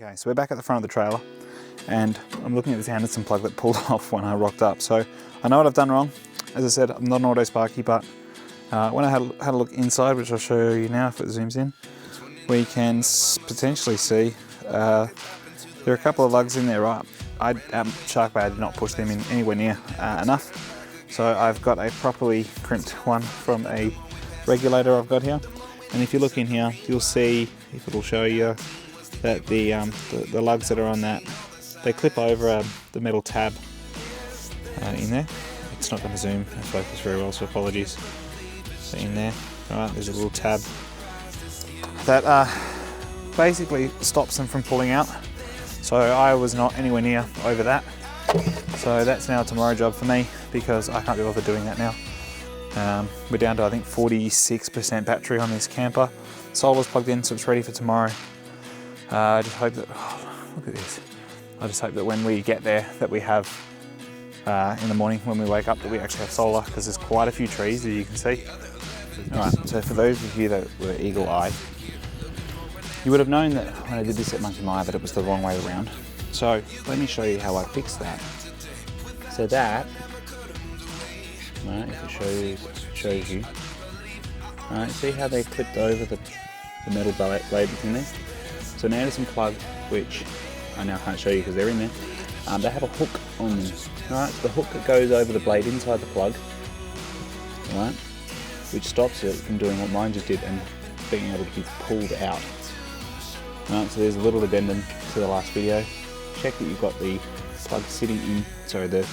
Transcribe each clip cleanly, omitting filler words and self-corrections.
Okay, so we're back at the front of the trailer and I'm looking at this Anderson plug that pulled off when I rocked up. So I know what I've done wrong. As I said, I'm not an auto sparky, but when I had a look inside, which I'll show you now if it zooms in, we can potentially see there are a couple of lugs in there, right? Shark Bay, I did not push them in anywhere near enough. So I've got a properly crimped one from a regulator I've got here. And if you look in here, you'll see, if it'll show you, that the lugs that are on that, they clip over the metal tab in there. It's not going to zoom and focus very well, so apologies. So in there, right, there's a little tab that basically stops them from pulling out. So I was not anywhere near over that. So that's now a tomorrow job for me because I can't be bothered doing that now. We're down to I think 46% battery on this camper. Solar's plugged in, so it's ready for tomorrow. I just hope that, oh, look at this. I just hope that when we get there that we have, in the morning when we wake up, that we actually have solar, because there's quite a few trees as you can see. Alright, so for those of you that were eagle-eyed, you would have known that when I did this at Monkey Mire that it was the wrong way around. So let me show you how I fixed that. So that, right, if it shows you, right, see how they clipped over the metal blade in there? So an Anderson plug, which I now can't show you because they're in there, they have a hook on them, right? The hook that goes over the blade inside the plug, right, which stops it from doing what mine just did and being able to be pulled out. Right, so there's a little addendum to the last video. Check that you've got the plug sitting in, sorry, the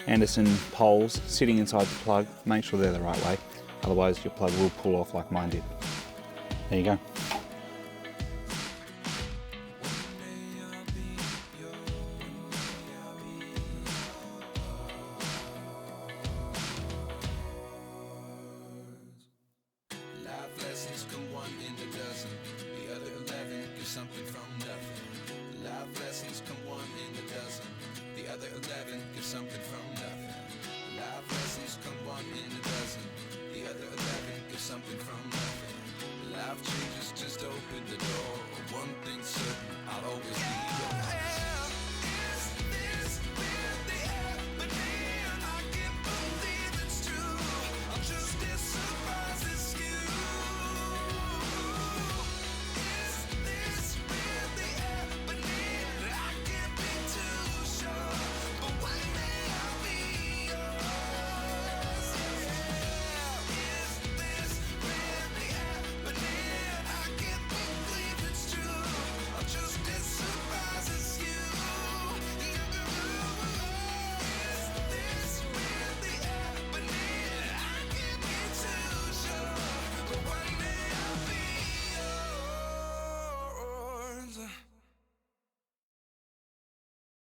Anderson poles sitting inside the plug. Make sure they're the right way, otherwise your plug will pull off like mine did. There you go. Something from nothing. Life lessons come one in a dozen. The other 11 give something from nothing. Life lessons come one in a dozen. The other 11 give something from nothing. Life changes just open the door. One thing.